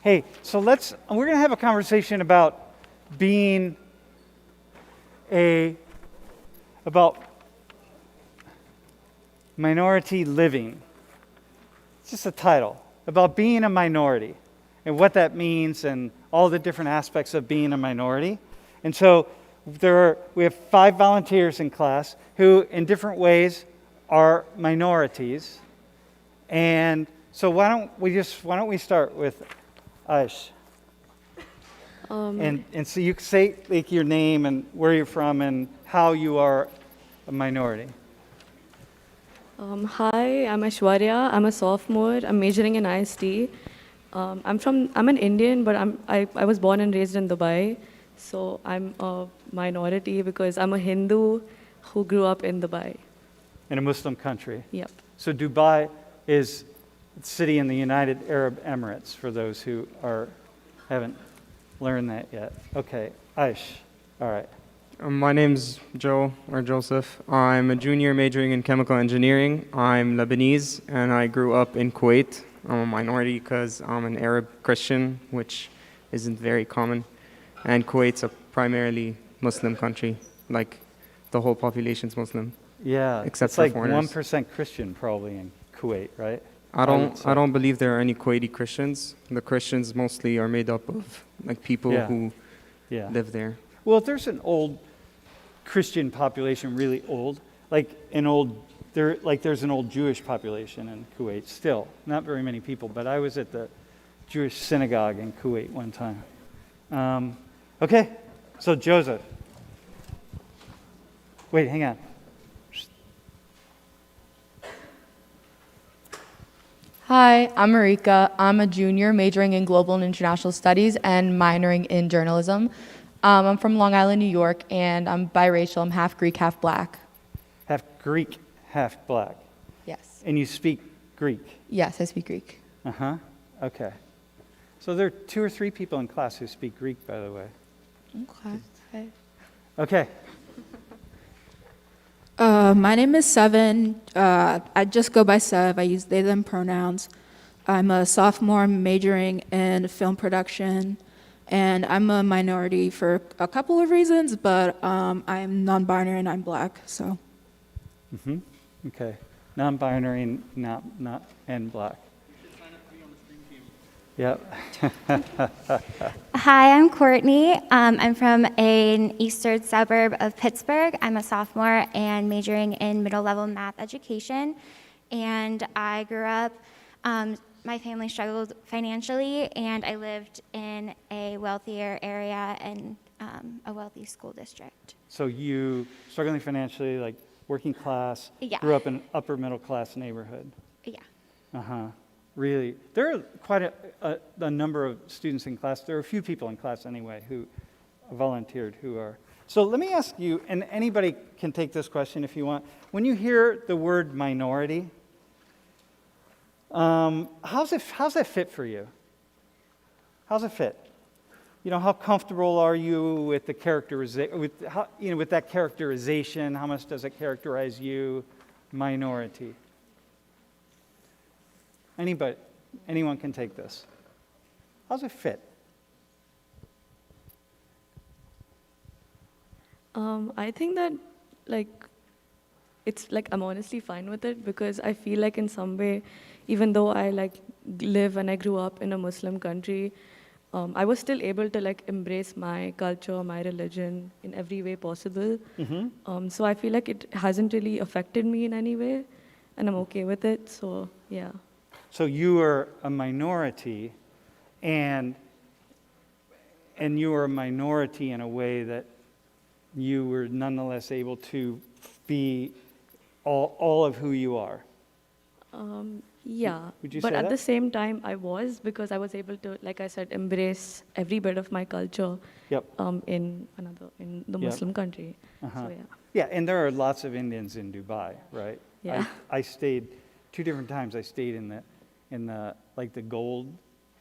Hey, so we're going to have a conversation about about minority living. It's just a title, about being a minority and what that means and all the different aspects of being a minority. And so we have 5 volunteers in class who in different ways are minorities. And so why don't we start with Aish? And so you say like your name and where you're from and how you are a minority. Hi, I'm Aishwarya. I'm a sophomore. I'm majoring in IST. I'm an Indian, but I was born and raised in Dubai. So I'm a minority because I'm a Hindu who grew up in Dubai. In a Muslim country. Yep. So Dubai is a city in the United Arab Emirates, for those who haven't learned that yet. Okay, Aish. All right. My name's Joe, or Joseph. I'm a junior majoring in chemical engineering. I'm Lebanese, and I grew up in Kuwait. I'm a minority because I'm an Arab Christian, which isn't very common. And Kuwait's a primarily Muslim country, like the whole population's Muslim. Yeah, except it's for like foreigners. 1% Christian probably in Kuwait, right? I don't believe there are any Kuwaiti Christians. The Christians mostly are made up of like people who live there. Well, if there's an old Christian population, really old, there's an old Jewish population in Kuwait still. Not very many people, but I was at the Jewish synagogue in Kuwait one time. Okay, so Joseph. Wait, hang on. Hi, I'm Marika. I'm a junior majoring in global and international studies and minoring in journalism. I'm from Long Island, New York, and I'm biracial. I'm half Greek, half black. Half Greek, half black. Yes. And you speak Greek? Yes, I speak Greek. Uh-huh. Okay. So there are 2 or 3 people in class who speak Greek, by the way. Okay. Okay. My name is Seven. I just go by Sev. I use they, them pronouns. I'm a sophomore majoring in film production, and I'm a minority for a couple of reasons, but I'm non-binary and I'm black, so. Mm-hmm. Okay. Non-binary, not and black. Yep. Hi, I'm Courtney. I'm from an eastern suburb of Pittsburgh. I'm a sophomore and majoring in middle-level math education. And I grew up, my family struggled financially, and I lived in a wealthier area and a wealthy school district. So you, struggling financially, like working class, Yeah. grew up in an upper middle class neighborhood. Yeah. Uh-huh. Really? There are quite a number of students in class. There are a few people in class anyway who volunteered who are. So let me ask you, and anybody can take this question if you want. When you hear the word minority, how's that fit for you? How's it fit? You know, how comfortable are you with the with that characterization? How much does it characterize you, minority? Anyone can take this. How's it fit? I think that it's I'm honestly fine with it because I feel like in some way, even though I live and I grew up in a Muslim country, I was still able to embrace my culture, my religion in every way possible. Mm-hmm. So I feel like it hasn't really affected me in any way, and I'm okay with it. So yeah. So you are a minority, and you are a minority in a way that you were nonetheless able to be all of who you are. Yeah, Would you but say at that? the same time, I was because I was able to, like I said, embrace every bit of my culture. Yep. In the Yep. Muslim country. Uh-huh. So yeah. Yeah, and there are lots of Indians in Dubai, right? Yeah. I stayed 2 different times. I stayed in the the gold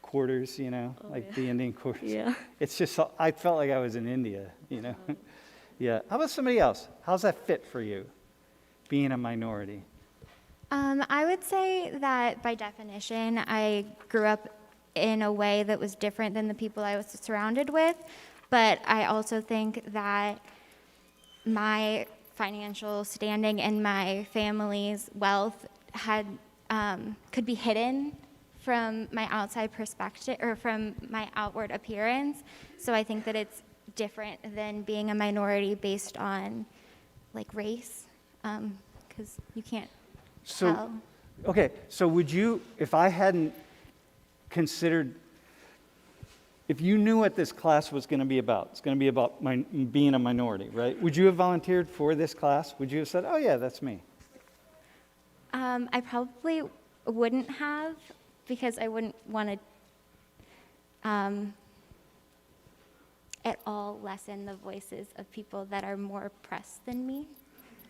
quarters, the Indian quarters. Yeah. It's just I felt like I was in India, Yeah. How about somebody else? How's that fit for you, being a minority? I would say that by definition, I grew up in a way that was different than the people I was surrounded with. But I also think that my financial standing and my family's wealth could be hidden from my outside perspective or from my outward appearance. So I think that it's different than being a minority based on like race, because you can't tell. Okay, so would you, if I hadn't considered, if you knew what this class was going to be about, it's going to be about being a minority, right? Would you have volunteered for this class? Would you have said, oh yeah, that's me? I probably wouldn't have, because I wouldn't want to at all lessen the voices of people that are more oppressed than me.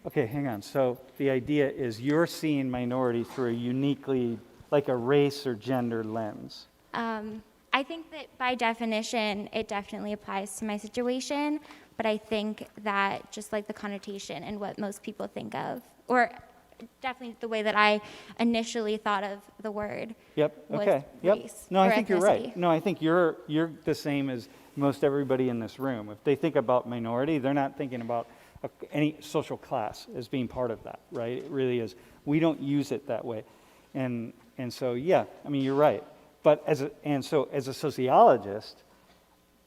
Okay, hang on. So the idea is you're seeing minority through a uniquely, like a race or gender lens. I think that by definition, it definitely applies to my situation, but I think that just like the connotation and what most people think of, or definitely the way that I initially thought of the word. Yep. was Okay. Yep. race No, I or think you're right. ethnicity. No, I think you're the same as most everybody in this room. If they think about minority, they're not thinking about any social class as being part of that, right? It really is. We don't use it that way, and so yeah, I mean you're right. But as a sociologist,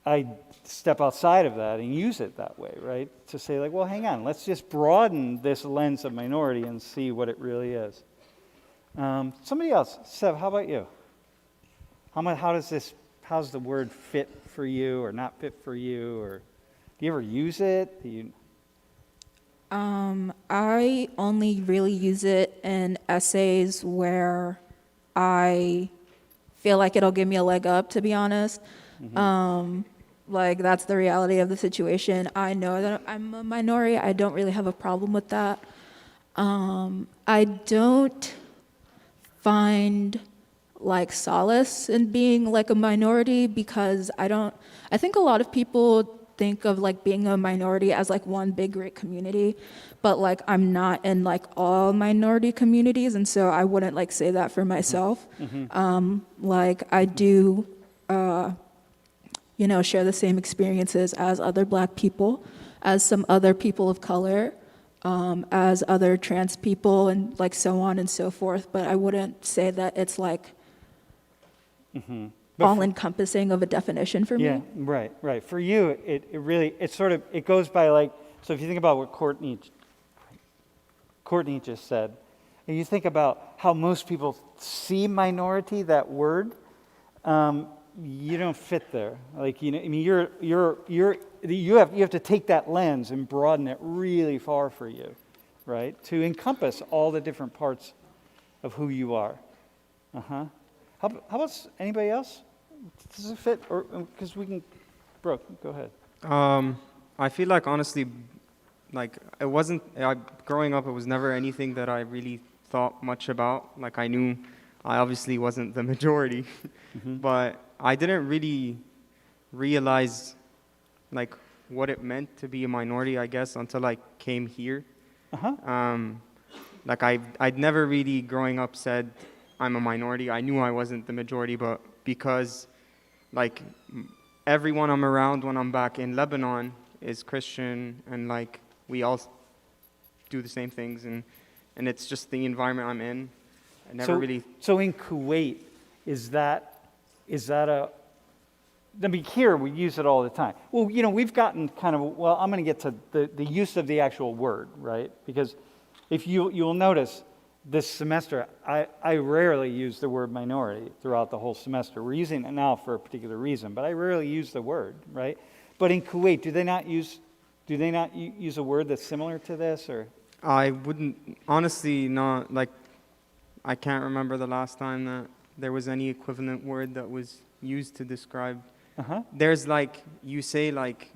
I step outside of that and use it that way, right? To say like, well, hang on, let's just broaden this lens of minority and see what it really is. Somebody else, Sev, how about you? How's the word fit for you or not fit for you, or do you ever use it? I only really use it in essays where I feel like it'll give me a leg up, to be honest. Like, that's the reality of the situation. I know that I'm a minority. I don't really have a problem with that. I don't find like solace in being like a minority, because I think a lot of people think of like being a minority as like one big great community, but like I'm not in like all minority communities, and so I wouldn't like say that for myself. Like I do share the same experiences as other Black people, as some other people of color, as other trans people, and like so on and so forth, but I wouldn't say that it's like all-encompassing of a definition for me. Yeah, right. For you, it goes by like, so if you think about what Courtney just said, and you think about how most people see minority, that word, you don't fit there. Like, I mean, you have to take that lens and broaden it really far for you, right? To encompass all the different parts of who you are. How about anybody else? Does it fit? Or because we can, bro, go ahead. I feel like honestly, like it wasn't growing up. It was never anything that I really thought much about. Like I knew I obviously wasn't the majority, but I didn't really realize like what it meant to be a minority, I guess, until I came here. Like I'd never really growing up said I'm a minority. I knew I wasn't the majority, but because like everyone I'm around when I'm back in Lebanon is Christian, and like we all do the same things, and it's just the environment I'm in. I never really. So in Kuwait, is that a? I mean, here we use it all the time. Well, we've gotten kind of. Well, I'm going to get to the use of the actual word, right? Because if you'll notice, this semester, I rarely use the word minority throughout the whole semester. We're using it now for a particular reason, but I rarely use the word, right? But in Kuwait, do they not use a word that's similar to this, or? I wouldn't, honestly, not, like, I can't remember the last time that there was any equivalent word that was used to describe. There's like, you say like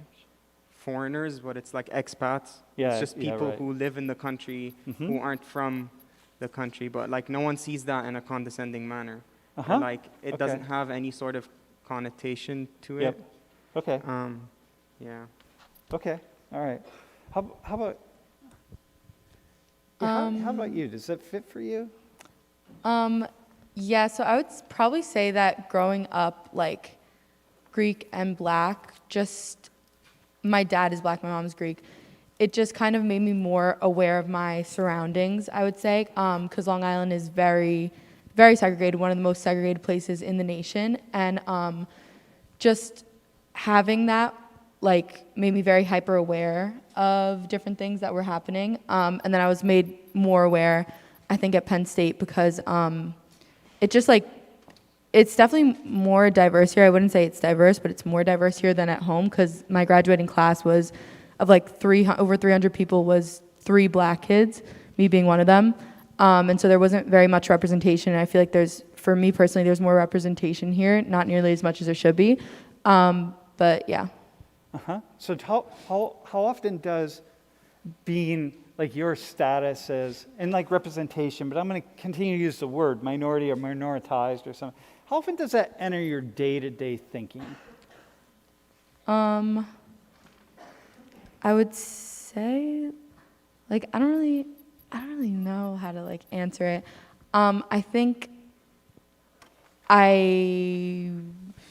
foreigners, but it's like expats. Yeah, it's just people right. who live in the country who aren't from the country, but like no one sees that in a condescending manner. Or, like it doesn't have any sort of connotation to it. Yep. Okay. Yeah. Okay. All right. How about? How about you? Does that fit for you? Yeah, so I would probably say that growing up, like, Greek and Black, just, my dad is Black, my mom is Greek. It just kind of made me more aware of my surroundings, I would say, because Long Island is very, very segregated, one of the most segregated places in the nation. And just having that, like, made me very hyper aware of different things that were happening. And then I was made more aware, I think, at Penn State because it just, like, it's definitely more diverse here. I wouldn't say it's diverse, but it's more diverse here than at home because my graduating class was of like over 300 people was 3 Black kids, me being one of them. And so there wasn't very much representation. And I feel like for me personally, there's more representation here, not nearly as much as there should be. But yeah. Uh-huh. So how often does being like your status as, and like representation, but I'm going to continue to use the word minority or minoritized or something. How often does that enter your day-to-day thinking? I would say, like, I don't really know how to, like, answer it. I think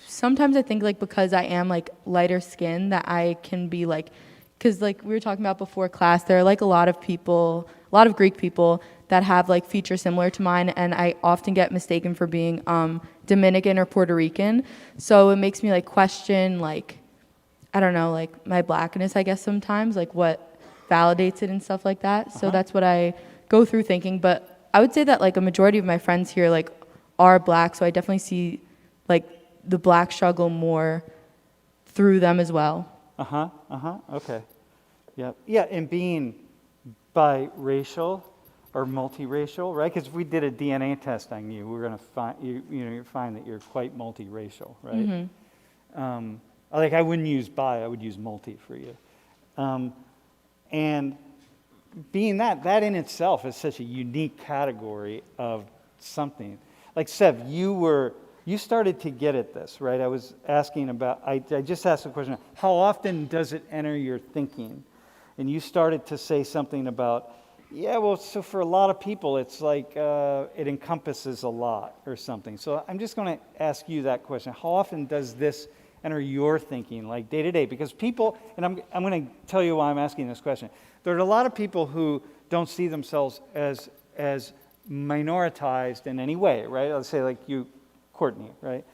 sometimes I think, like, because I am, like, lighter skinned that I can be, like, because, like, we were talking about before class, there are, like, a lot of Greek people that have, like, features similar to mine, and I often get mistaken for being Dominican or Puerto Rican. So it makes me, like, question, like, I don't know, like, my Blackness, I guess, sometimes, like, what validates it and stuff like that. So that's what I go through thinking. But I would say that, like, a majority of my friends here, like, are Black, so I definitely see, like, the Black struggle more through them as well. Okay. Yep. Yeah, and being biracial or multiracial, right? Because if we did a DNA test on you, we're going to find you find that you're quite multiracial, right? Like I wouldn't use bi, I would use multi for you. And being that in itself is such a unique category of something. Like Sev, you started to get at this, right? I was asking about, I just asked the question, how often does it enter your thinking? And you started to say something about, yeah, well, so for a lot of people, it's like it encompasses a lot or something. So I'm just going to ask you that question. How often does this enter your thinking, like day to day? Because people, and I'm going to tell you why I'm asking this question. There are a lot of people who don't see themselves as minoritized in any way, right? Let's say like you, Courtney, right?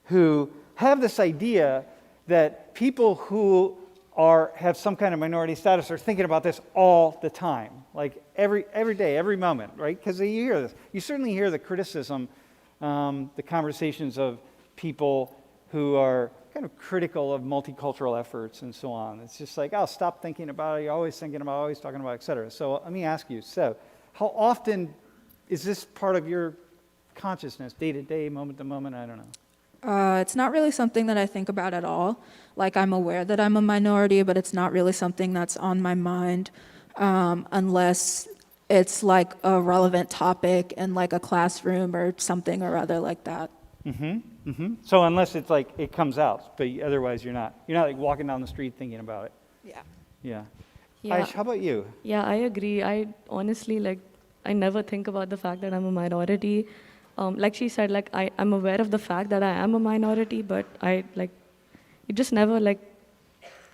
Who have this idea that people who have some kind of minority status are thinking about this all the time, like every day, every moment, right? Because you hear this. You certainly hear the criticism, the conversations of people who are kind of critical of multicultural efforts and so on. It's just like, oh, stop thinking about it. You're always thinking about, always talking about, et cetera. So let me ask you, so how often is this part of your consciousness, day to day, moment to moment? I don't know. It's not really something that I think about at all. Like, I'm aware that I'm a minority, but it's not really something that's on my mind unless it's like a relevant topic in like a classroom or something or other like that. So unless it's like it comes out, but otherwise you're not like walking down the street thinking about it. Yeah. Aish, how about you? Yeah, I agree. I honestly, like, I never think about the fact that I'm a minority. Like she said, like, I'm aware of the fact that I am a minority, but it just never, like,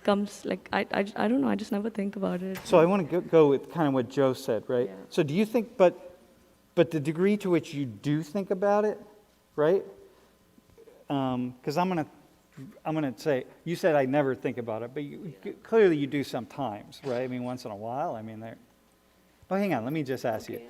comes, like, I don't know, I just never think about it. So I want to go with kind of what Joe said, right? Yeah. So do you think, but the degree to which you do think about it, right? Because I'm gonna say, you said I never think about it, but clearly you do sometimes, right? I mean, once in a while. I mean, Oh, hang on. Let me just ask you.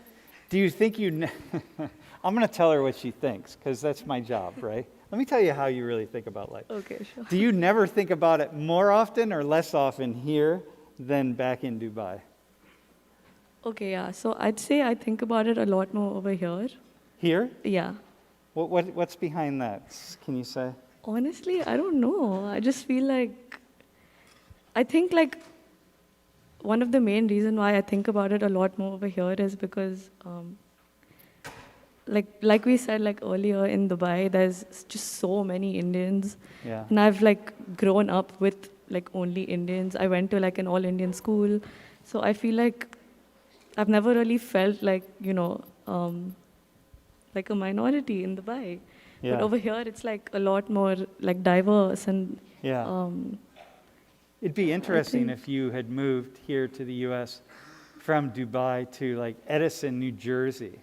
Do you think I'm gonna tell her what she thinks because that's my job, right? Let me tell you how you really think about life. Okay, sure. Do you never think about it more often or less often here than back in Dubai? Okay, yeah. So I'd say I think about it a lot more over here. Here? Yeah. What's behind that? Can you say? Honestly, I don't know. I just feel like, I think like one of the main reasons why I think about it a lot more over here is because, like we said like earlier in Dubai, there's just so many Indians. Yeah. And I've like grown up with like only Indians. I went to like an all-Indian school. So I feel like I've never really felt like, like a minority in Dubai. Yeah. But over here, it's like a lot more like diverse and Yeah. It'd be interesting think- if you had moved here to the U.S. from Dubai to like Edison, New Jersey,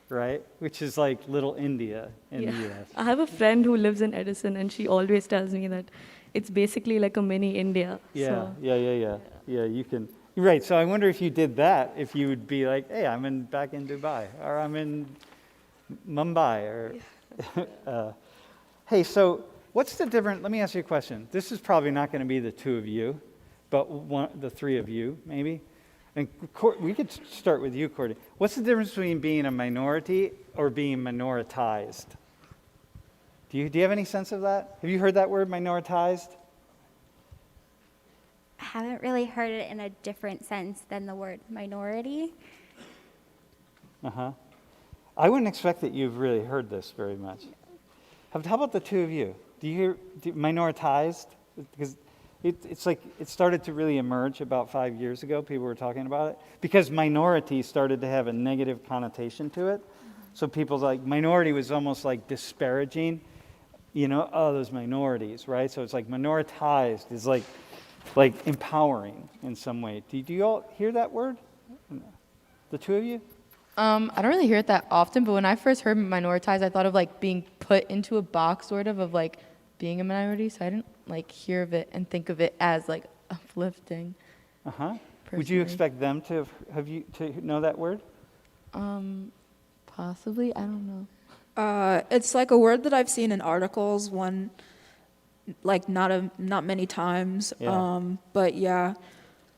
right? Which is like little India in the U.S. I have a friend who lives in Edison, and she always tells me that it's basically like a mini India. Yeah, So, yeah. You can. Right. So I wonder if you did that, if you would be like, hey, back in Dubai, or I'm in Mumbai, or hey, so what's the difference? Let me ask you a question. This is probably not going to be the two of you, but the three of you, maybe. And we could start with you, Courtney. What's the difference between being a minority or being minoritized? Do you have any sense of that? Have you heard that word, minoritized? I haven't really heard it in a different sense than the word minority. Uh-huh. I wouldn't expect that you've really heard this very much. How about the two of you? Do you hear minoritized? Because it's like it started to really emerge about 5 years ago. People were talking about it because minority started to have a negative connotation to it. So people's like minority was almost like disparaging, oh, those minorities, right? So it's like minoritized is like empowering in some way. Do you all hear that word? The two of you? I don't really hear it that often, but when I first heard minoritized, I thought of like being put into a box sort of like being a minority. So I didn't like hear of it and think of it as like uplifting. Uh-huh. Would you personally. expect them to to know that word? Possibly, I don't know. It's like a word that I've seen in articles, one, like not many times. Yeah. But yeah,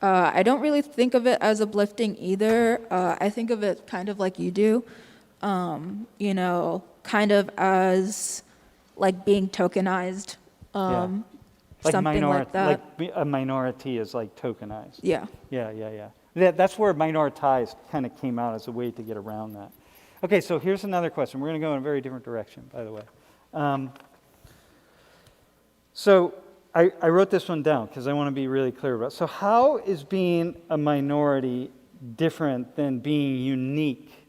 I don't really think of it as uplifting either. I think of it kind of like you do, kind of as like being tokenized, something like that. Like a minority is like tokenized. Yeah. Yeah. That's where minoritized kind of came out as a way to get around that. Okay, so here's another question. We're going to go in a very different direction, by the way. So I wrote this one down because I want to be really clear about it. So how is being a minority different than being unique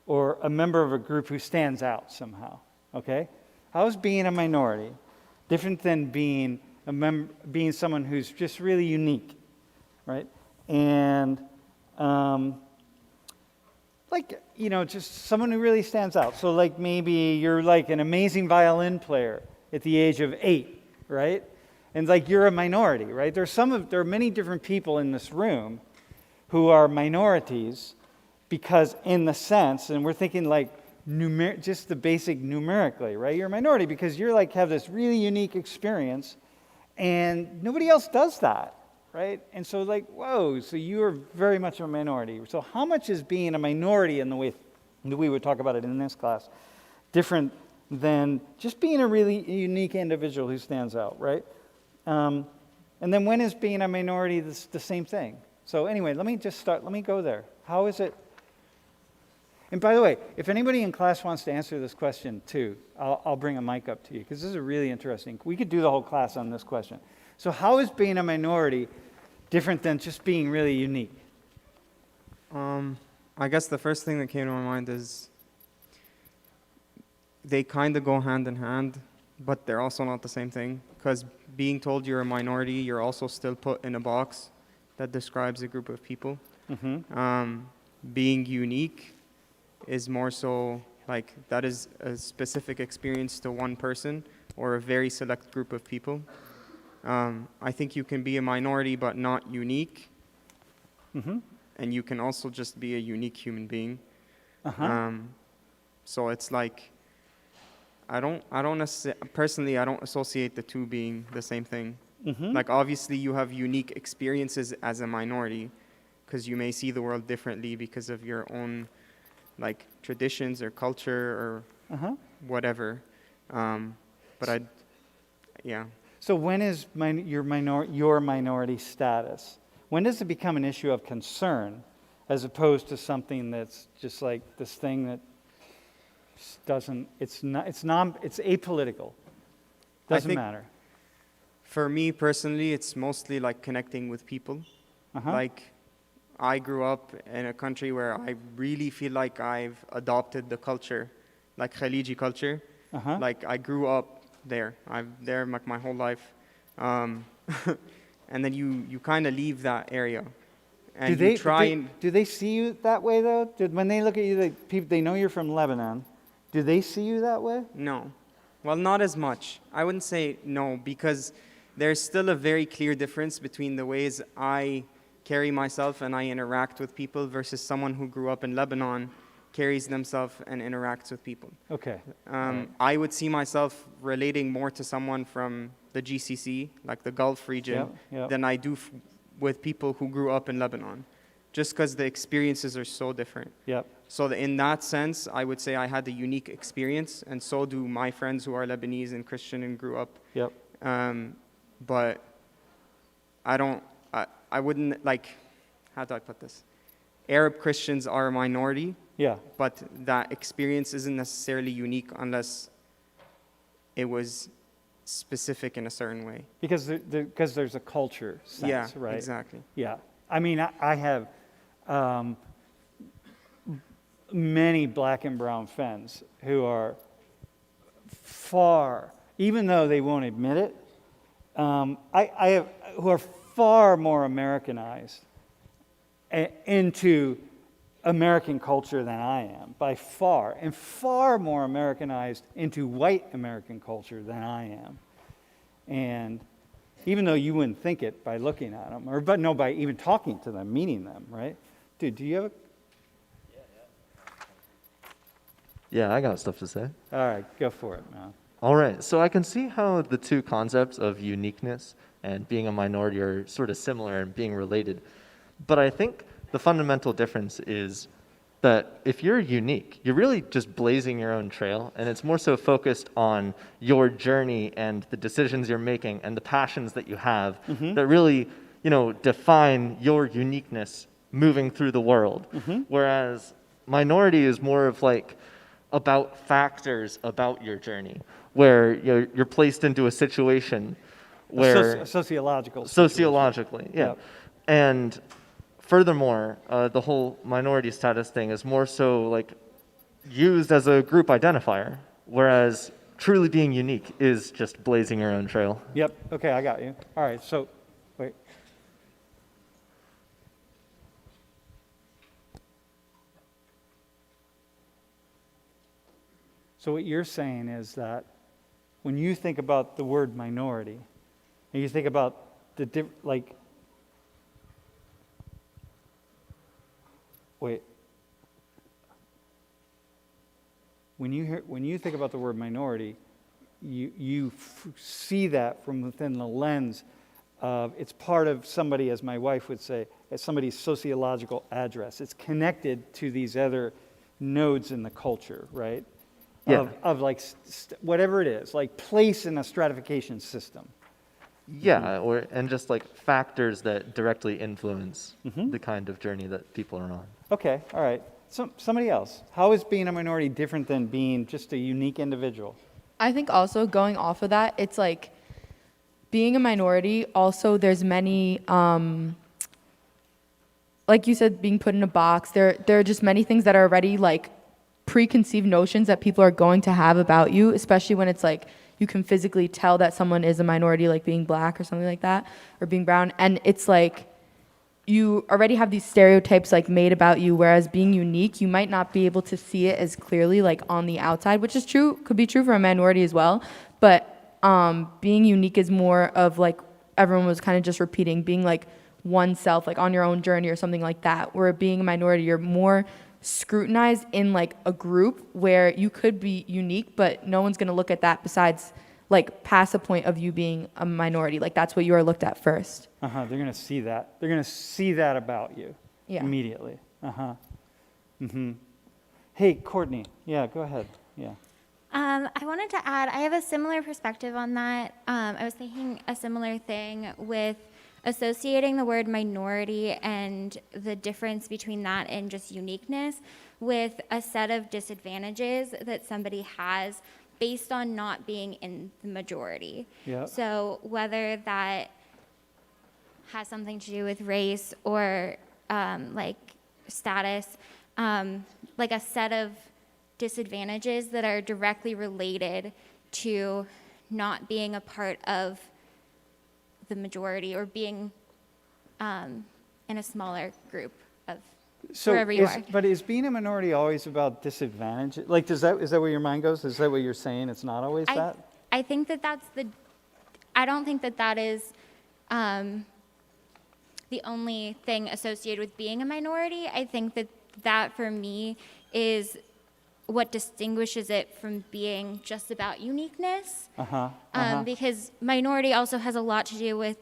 or a member of a group who stands out somehow? Okay? How is being a minority different than being being someone who's just really unique, right? And just someone who really stands out. So like maybe you're like an amazing violin player at the age of 8, right? And like you're a minority, right? There are many different people in this room who are minorities because in the sense, and we're thinking like just the basic numerically, right? You're a minority because you're like have this really unique experience and nobody else does that, right? And so like, whoa, so you are very much a minority. So how much is being a minority in the way that we would talk about it in this class different than just being a really unique individual who stands out, right? And then when is being a minority the same thing? So anyway, let me go there. How is it? And by the way, if anybody in class wants to answer this question too, I'll bring a mic up to you because this is really interesting. We could do the whole class on this question. So how is being a minority different than just being really unique? I guess the first thing that came to my mind is they kind of go hand in hand, but they're also not the same thing. Because being told you're a minority, you're also still put in a box that describes a group of people. Mm-hmm. Being unique is more so like that is a specific experience to one person or a very select group of people. I think you can be a minority but not unique. Mm-hmm. And you can also just be a unique human being. Uh-huh. So it's like, personally, I don't associate the two being the same thing. Mm-hmm. Like obviously you have unique experiences as a minority because you may see the world differently because of your own like traditions or culture or whatever. Yeah. So when is your minority status? When does it become an issue of concern as opposed to something that's just like this thing that it's apolitical. Doesn't matter. For me personally, it's mostly like connecting with people. Like I grew up in a country where I really feel like I've adopted the culture like Khaliji culture. Uh-huh. Like I grew up there. I'm there like my whole life. And then you kind of leave that area. And you try and do they see you that way though? When they look at you, they know you're from Lebanon. Do they see you that way? no. Well, not as much. I wouldn't say no, because there's still a very clear difference between the ways I carry myself and I interact with people versus someone who grew up in Lebanon carries themselves and interacts with people. Okay. I would see myself relating more to someone from the GCC, like the Gulf region, Yep. than I do with people who grew up in Lebanon, just because the experiences are so different. Yep. So in that sense, I would say I had a unique experience, and so do my friends who are Lebanese and Christian and grew up. Yep. But I wouldn't, like, how do I put this? Arab Christians are a minority, Yeah. but that experience isn't necessarily unique unless it was specific in a certain way. Because there's a culture sense, Yeah, right? exactly. Yeah. I mean, I have many black and brown friends who are far, even though they won't admit it, I have who are far more Americanized into American culture than I am, by far, and far more Americanized into white American culture than I am. And even though you wouldn't think it by looking at them, by even talking to them, meeting them, right? Dude, do you have a... Yeah, I got stuff to say. All right, go for it, man. All right, so I can see how the two concepts of uniqueness and being a minority are sort of similar and being related. But I think the fundamental difference is that if you're unique, you're really just blazing your own trail, and it's more so focused on your journey and the decisions you're making and the passions that you have that really, define your uniqueness moving through the world. Whereas minority is more of like about factors about your journey, where you're placed into a situation where sociologically, yeah. Yep. And furthermore, the whole minority status thing is more so like used as a group identifier, whereas truly being unique is just blazing your own trail. Yep, okay, I got you. All right, so, wait. So what you're saying is that when you think about the word minority, and you think about when you think about the word minority, you see that from within the lens of it's part of somebody, as my wife would say, as somebody's sociological address. It's connected to these other nodes in the culture, right? Yeah. Of like whatever it is, like place in a stratification system. Yeah, and just like factors that directly influence the kind of journey that people are on. Okay, all right. Somebody else. How is being a minority different than being just a unique individual? I think also going off of that, it's like being a minority, also there's many, like you said, being put in a box. There are just many things that are already like preconceived notions that people are going to have about you, especially when it's like you can physically tell that someone is a minority, like being black or something like that, or being brown. And it's like you already have these stereotypes like made about you, whereas being unique, you might not be able to see it as clearly like on the outside, which is true, could be true for a minority as well. But being unique is more of like everyone was kind of just repeating, being like oneself, like on your own journey or something like that. Where being a minority, you're more scrutinized in like a group where you could be unique, but no one's going to look at that besides like past a point of you being a minority. Like that's what you are looked at first. They're going to see that. They're going to see that about you immediately. Hey, Courtney. Yeah, go ahead. Yeah. I wanted to add, I have a similar perspective on that. I was thinking a similar thing with associating the word minority and the difference between that and just uniqueness with a set of disadvantages that somebody has based on not being in the majority. Yeah. So whether that has something to do with race or like status, like a set of disadvantages that are directly related to not being a part of the majority or being in a smaller group of wherever you are. But is being a minority always about disadvantage? Like, is that where your mind goes? Is that what you're saying? It's not always that? I think I don't think that is the only thing associated with being a minority. I think that for me is what distinguishes it from being just about uniqueness. Because minority also has a lot to do with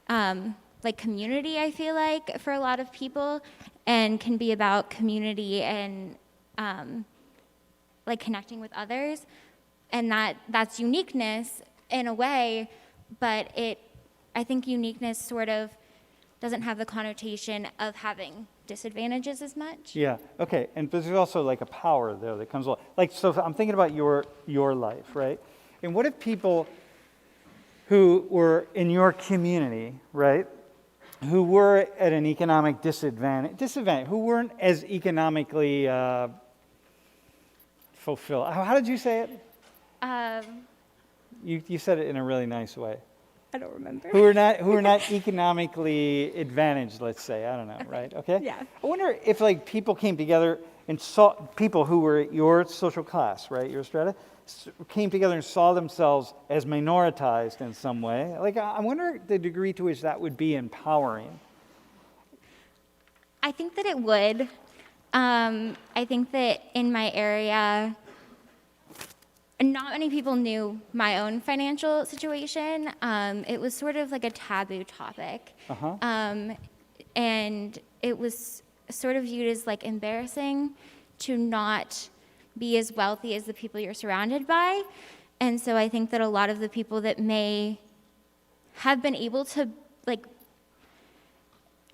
like community, I feel like, for a lot of people, and can be about community and like connecting with others. And that's uniqueness in a way, but I think uniqueness sort of doesn't have the connotation of having disadvantages as much. Yeah, okay, but there's also like a power though that comes along. Like, so I'm thinking about your life, right? And what if people who were in your community, right, who were at an economic disadvantage, who weren't as economically fulfilled. How did you say it? You said it in a really nice way. I don't remember. Who are not economically advantaged, let's say. I don't know, right? Okay? Yeah. I wonder if like people came together and saw people who were your social class, right? Your strata, came together and saw themselves as minoritized in some way. Like, I wonder the degree to which that would be empowering. I think that it would. I think that in my area, not many people knew my own financial situation. It was sort of like a taboo topic. And it was sort of viewed as like embarrassing to not be as wealthy as the people you're surrounded by. And so I think that a lot of the people that may have been able to like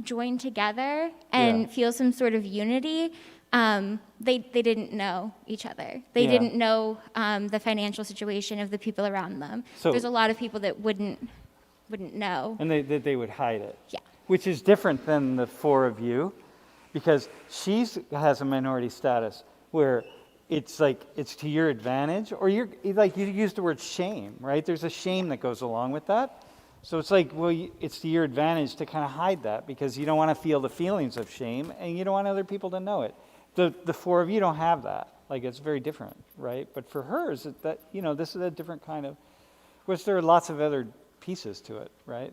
join together and feel some sort of unity, they didn't know each other. They didn't know the financial situation of the people around them. So there's a lot of people that wouldn't know. And they would hide it. Yeah. Which is different than the four of you, because she has a minority status where it's like it's to your advantage, or you used the word shame, right? There's a shame that goes along with that. So it's like, well, it's to your advantage to kind of hide that because you don't want to feel the feelings of shame and you don't want other people to know it. The four of you don't have that. Like, it's very different, right? But for hers, this is a different kind of, which there are lots of other pieces to it, right?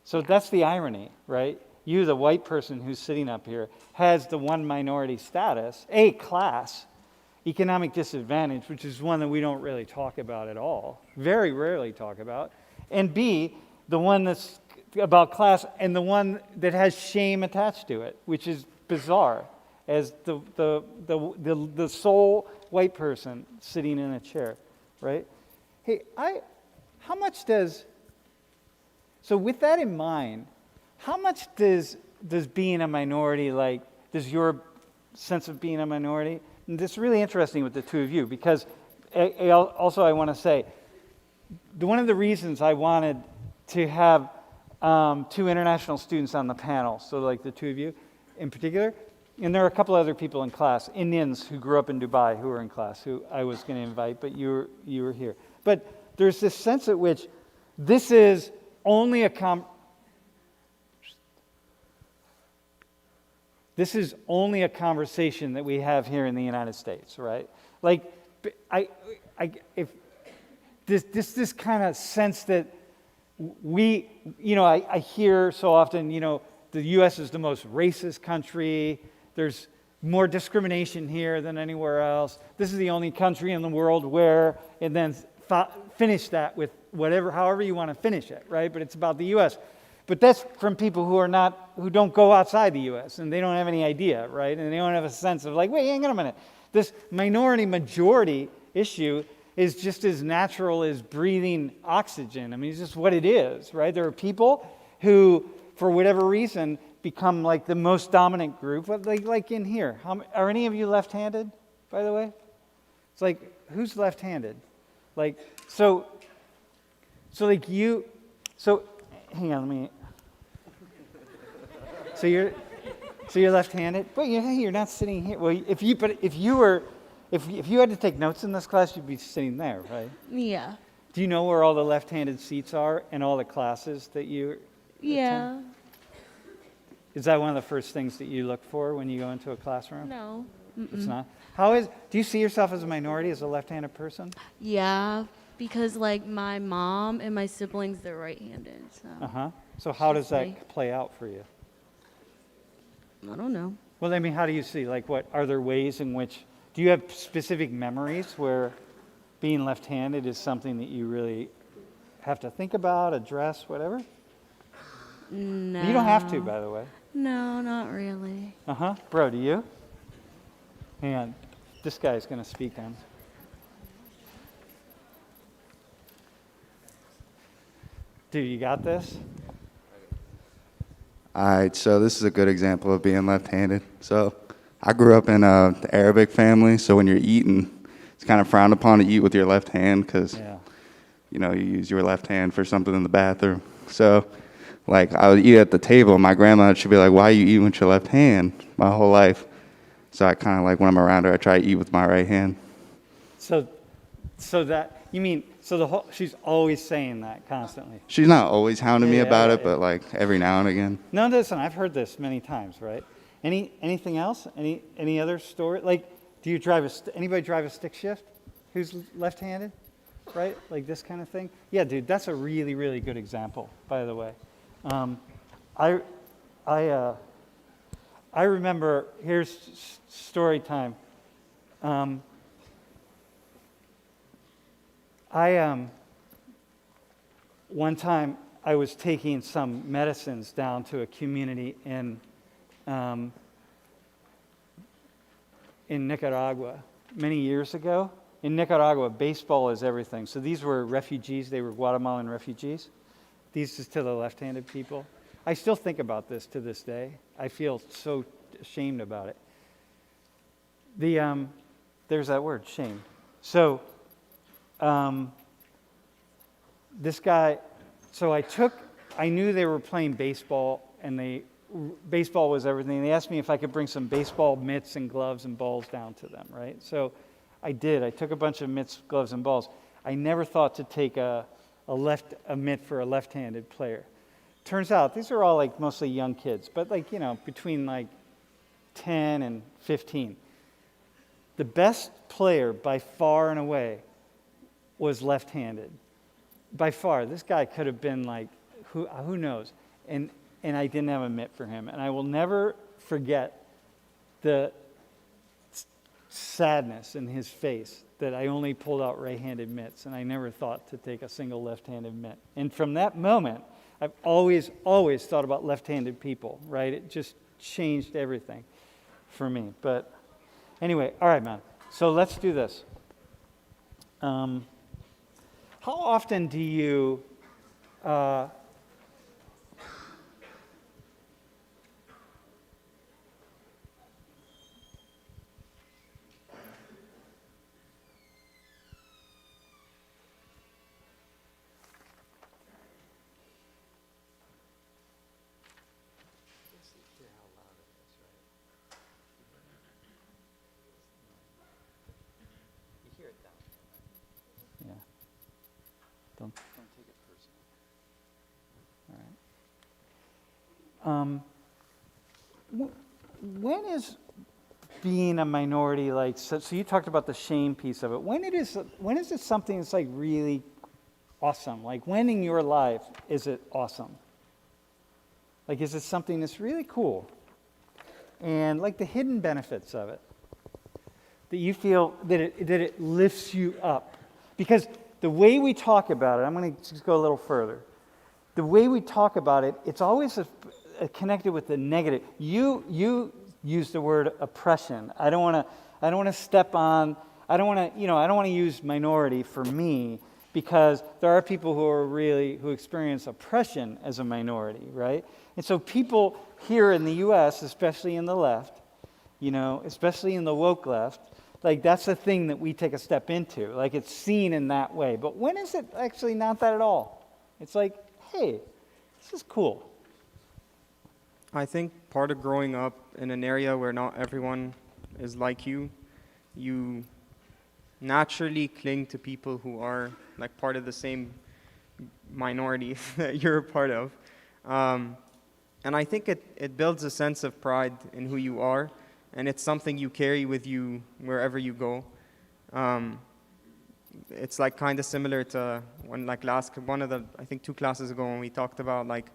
So that's the irony, right? You, the white person who's sitting up here, has the one minority status, A, class, economic disadvantage, which is one that we don't really talk about at all, very rarely talk about, and B, the one that's about class and the one that has shame attached to it, which is bizarre, as the sole white person sitting in a chair, right? Hey, so with that in mind, how much does being a minority, like, does your sense of being a minority? And this is really interesting with the two of you, because I want to say, one of the reasons I wanted to have two international students on the panel, so like the two of you in particular, and there are a couple other people in class, Indians who grew up in Dubai who were in class, who I was going to invite, but you were here. But there's this sense at which this is only a conversation that we have here in the United States, right? Like, if this kind of sense that I hear so often, the U.S. is the most racist country. There's more discrimination here than anywhere else. This is the only country in the world where, and then finish that with however you want to finish it, right? But it's about the U.S. But that's from people who don't go outside the U.S. and they don't have any idea, right? And they don't have a sense of like, wait, hang on a minute. This minority-majority issue is just as natural as breathing oxygen. I mean, it's just what it is, right? There are people who, for whatever reason, become like the most dominant group. Like in here, are any of you left-handed, by the way? It's like, who's left-handed? Like, so hang on, let me. So you're left-handed. Wait, you're not sitting here. Well, if if you had to take notes in this class, you'd be sitting there, right? Yeah. Do you know where all the left-handed seats are in all the classes that you Yeah. attend? Is that one of the first things that you look for when you go into a classroom? No. It's not. Do you see yourself as a minority, as a left-handed person? Yeah, because like my mom and my siblings, they're right-handed. So Uh-huh. So how does Just me. that play out for you? I don't know. Well, I mean, how do you see, like, what are there ways in which, do you have specific memories where being left-handed is something that you really have to think about, address, whatever? No. You don't have to, by the way. No, not really. Uh-huh. Bro, do you? Hang on. This guy's going to speak on. Dude, you got this? All right, so this is a good example of being left-handed. So I grew up in an Arabic family, so when you're eating, it's kind of frowned upon to eat with your left hand because, Yeah. you know, you use your left hand for something in the bathroom. So, like, I would eat at the table. My grandma, she'd be like, why are you eating with your left hand my whole life? So I kind of, like, when I'm around her, I try to eat with my right hand. So that, you mean, so she's always saying that constantly. She's not always hounding me Yeah, about yeah, it, but, like, every now and again. No, listen, I've heard this many times, right? Anything else? Any other story? Like, do you anybody drive a stick shift who's left-handed? Right? Like this kind of thing? Yeah, dude, that's a really, really good example, by the way. I remember, here's story time. One time I was taking some medicines down to a community in Nicaragua many years ago. In Nicaragua, baseball is everything. So these were refugees. They were Guatemalan refugees. These is to the left-handed people. I still think about this to this day. I feel so ashamed about it. There's that word, shame. So this guy, I knew they were playing baseball, and baseball was everything. They asked me if I could bring some baseball mitts and gloves and balls down to them, right? So I did. I took a bunch of mitts, gloves, and balls. I never thought to take a mitt for a left-handed player. Turns out these are all like mostly young kids, but like, you know, between like 10 and 15. The best player by far and away was left-handed. By far, this guy could have been like, who knows? And I didn't have a mitt for him. And I will never forget the sadness in his face that I only pulled out right-handed mitts, and I never thought to take a single left-handed mitt. And from that moment, I've always thought about left-handed people, right? It just changed everything for me. But anyway, all right, man. So let's do this. How often do you Don't take it personally. All right. When is being a minority like? So you talked about the shame piece of it. When is it something that's like really awesome? Like when in your life is it awesome? Like is it something that's really cool? And like the hidden benefits of it, that you feel that it lifts you up, because the way we talk about it, I'm going to just go a little further. The way we talk about it, it's always connected with the negative. You use the word oppression. I don't want to step on. I don't want to use minority for me, because there are people who experience oppression as a minority, right? And so people here in the U.S., especially in the left, especially in the woke left, like that's the thing that we take a step into. Like it's seen in that way. But when is it actually not that at all? It's like, hey, this is cool. I think part of growing up in an area where not everyone is like you naturally cling to people who are like part of the same minority that you're a part of. And I think it builds a sense of pride in who you are, and it's something you carry with you wherever you go. It's like kind of similar to when like I think 2 classes ago when we talked about like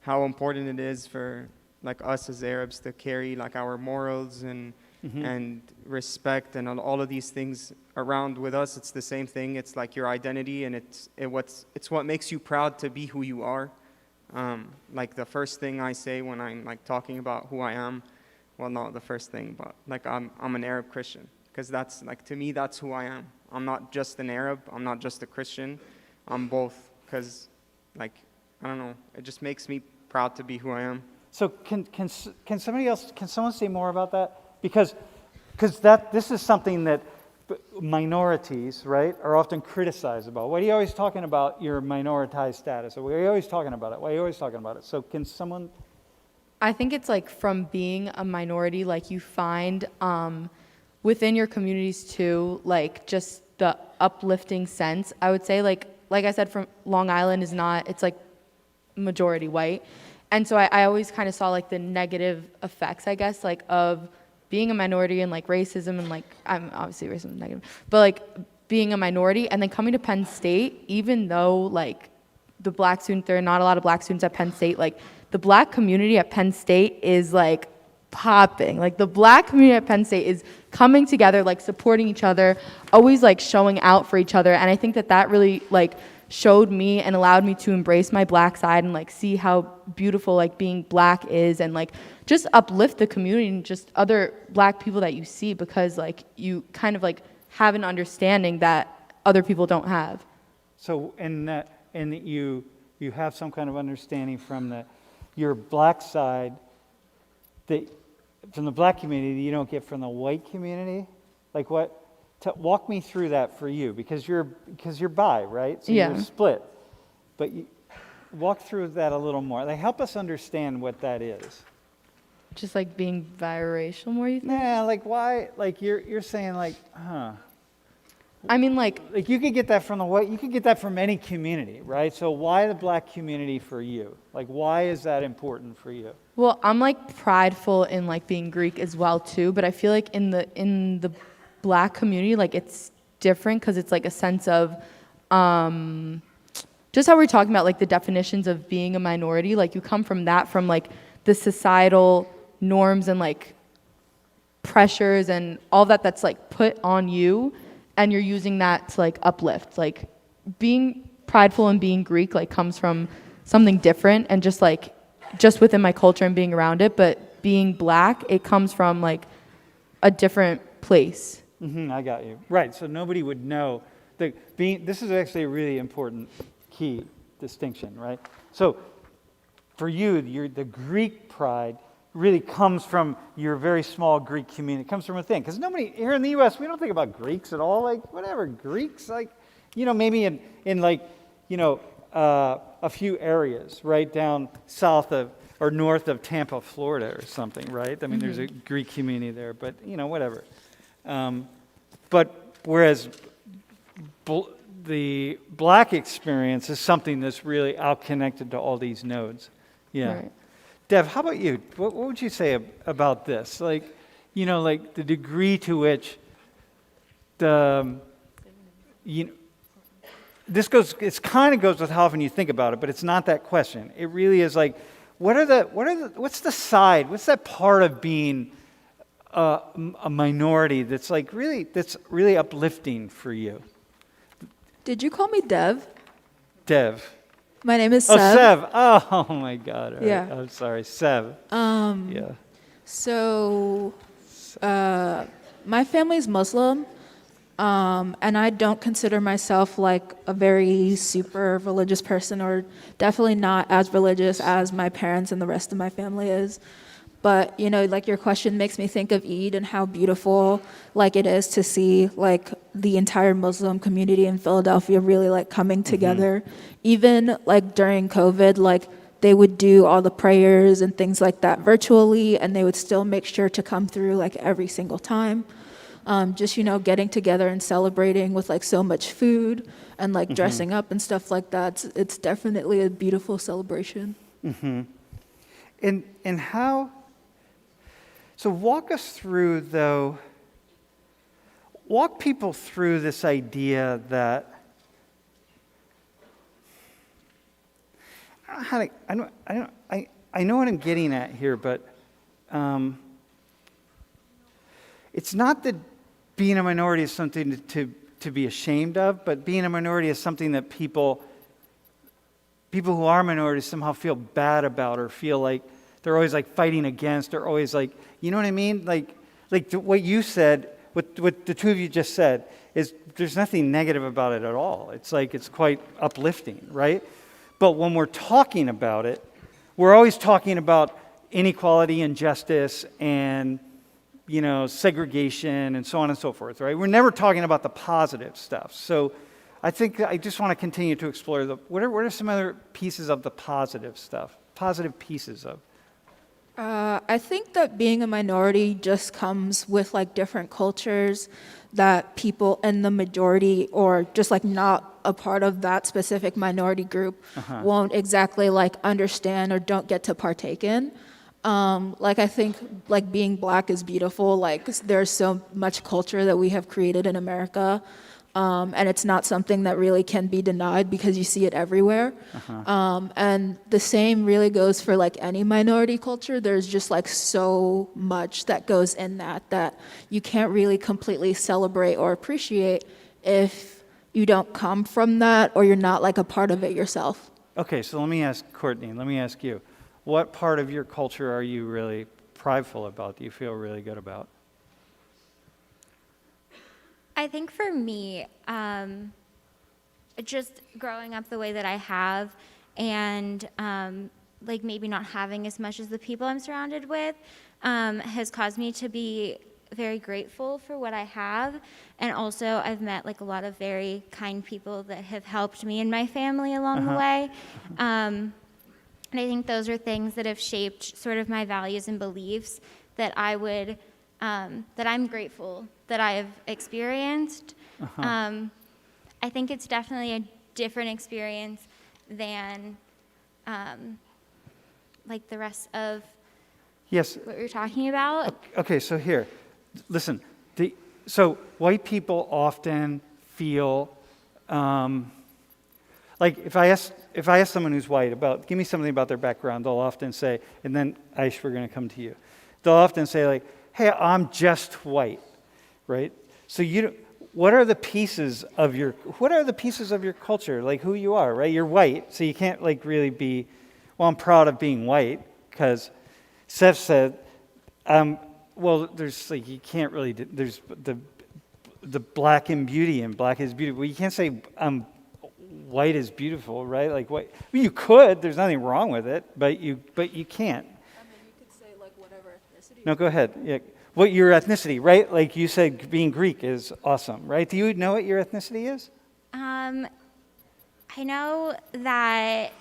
how important it is for like us as Arabs to carry like our morals and respect and all of these things around with us. It's the same thing. It's like your identity, and it's what makes you proud to be who you are. Like the first thing I say when I'm like talking about who I am, well, not the first thing, but like I'm an Arab Christian, because that's like, to me, that's who I am. I'm not just an Arab. I'm not just a Christian. I'm both, because like, I don't know, it just makes me proud to be who I am. So can someone say more about that? Because this is something that minorities, right, are often criticized about. Why are you always talking about your minoritized status? Or why are you always talking about it? Why are you always talking about it? So can someone... I think it's like from being a minority, like you find within your communities too, like just the uplifting sense. I would say like I said, from Long Island is not, it's like majority white. And so I always kind of saw like the negative effects, I guess, like of being a minority and like racism and like, I'm obviously racism is negative, but like being a minority and then coming to Penn State, even though like the black students, there are not a lot of black students at Penn State, like the black community at Penn State is like popping. Like the black community at Penn State is coming together, like supporting each other, always like showing out for each other. And I think that really like showed me and allowed me to embrace my black side and like see how beautiful like being black is, and like just uplift the community and just other black people that you see, because like you kind of like have an understanding that other people don't have. So and you have some kind of understanding from your black side that from the black community that you don't get from the white community? Like what? Walk me through that for you, because you're bi, right? So Yeah. You're split. But walk through that a little more. Like help us understand what that is. Just like being biracial more, you think? Yeah, like why? Like you're saying like, I mean like you could get that from the white. You could get that from any community, right? So why the black community for you? Like why is that important for you? Well, I'm like prideful in like being Greek as well too, but I feel like in the black community, like it's different because it's like a sense of just how we're talking about like the definitions of being a minority. Like you come from that, from like the societal norms and like pressures and all that's like put on you, and you're using that to like uplift. Like being prideful and being Greek like comes from something different, and just within my culture and being around it. But being black, it comes from like a different place. I got you. Right, so nobody would know. This is actually a really important key distinction, right? So for you, the Greek pride really comes from your very small Greek community. It comes from within. Because nobody, here in the U.S., we don't think about Greeks at all. Like, whatever, Greeks, like, maybe in like, a few areas, right down south of, or north of Tampa, Florida or something, right? I mean, there's a Greek community there, but, whatever. But whereas the black experience is something that's really out-connected to all these nodes. Yeah. Right. Dev, how about you? What would you say about this? Like, like the degree to which this kind of goes with how often you think about it, but it's not that question. It really is like, what's that part of being a minority that's really uplifting for you? Did you call me Dev? Dev. My name is Sev. Oh, Sev. Oh my God. All right. Yeah. I'm sorry, Sev. Yeah. So, my family's Muslim, and I don't consider myself like a very super religious person, or definitely not as religious as my parents and the rest of my family is. But, like your question makes me think of Eid and how beautiful like it is to see like the entire Muslim community in Philadelphia really like coming together. Even like during COVID, like they would do all the prayers and things like that virtually, and they would still make sure to come through like every single time. just, getting together and celebrating with like so much food and like dressing up and stuff like that. It's definitely a beautiful celebration. And how, so walk us through though, walk people through this idea that, I know what I'm getting at here, but it's not that being a minority is something to be ashamed of, but being a minority is something that people who are minorities somehow feel bad about, or feel like they're always like fighting against, or always like, you know what I mean? Like what you said, what the two of you just said, is there's nothing negative about it at all. It's like it's quite uplifting, right? But when we're talking about it, we're always talking about inequality and justice and, segregation and so on and so forth, right? We're never talking about the positive stuff. So I think I just want to continue to explore what are some other pieces of the positive stuff, positive pieces of? I think that being a minority just comes with like different cultures that people in the majority, or just like not a part of that specific minority group, won't exactly like understand or don't get to partake in. Like I think like being Black is beautiful. Like there's so much culture that we have created in America. And it's not something that really can be denied because you see it everywhere. And the same really goes for like any minority culture. There's just like so much that goes in that you can't really completely celebrate or appreciate if you don't come from that or you're not like a part of it yourself. Okay, so let me ask Courtney, let me ask you, what part of your culture are you really prideful about, do you feel really good about? I think for me, just growing up the way that I have, and like maybe not having as much as the people I'm surrounded with, has caused me to be very grateful for what I have. And also I've met like a lot of very kind people that have helped me and my family along the way. And I think those are things that have shaped sort of my values and beliefs that I would, that I'm grateful that I have experienced. I think it's definitely a different experience than like the rest of what you're talking about. Okay, so here, listen. So white people often feel like if I ask someone who's white about, give me something about their background, they'll often say, and then Aish, we're going to come to you. They'll often say like, "Hey, I'm just white," right? So what are the pieces of your culture, like who you are, right? You're white, so you can't like really be, well, I'm proud of being white, because Seth said, well, there's like, you can't really, there's the black in beauty and black is beautiful. Well, you can't say white is beautiful, right? Like what, well, you could, there's nothing wrong with it, but you can't. I mean, you could say like whatever ethnicity. No, go ahead. Yeah. What your ethnicity, right? Like you said, being Greek is awesome, right? Do you know what your ethnicity is? I know that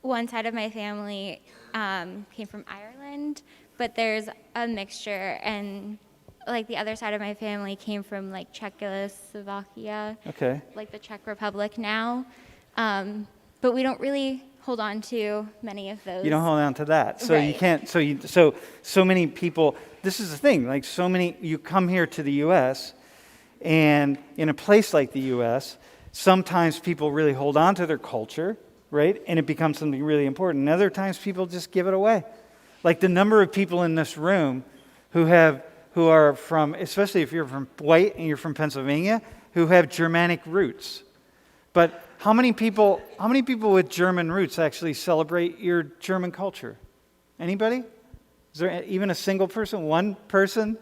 one side of my family came from Ireland, but there's a mixture, and like the other side of my family came from like Czechoslovakia, like the Czech Republic now, but we don't really hold on to many of those. You don't hold on to that, so right. You can't. So many people. This is the thing. Like so many, you come here to the U.S., and in a place like the U.S., sometimes people really hold on to their culture, right? And it becomes something really important. And other times people just give it away. Like the number of people in this room who are from, especially if you're from white and you're from Pennsylvania, who have Germanic roots. But how many people with German roots actually celebrate your German culture? Anybody? Is there even a single person? One person?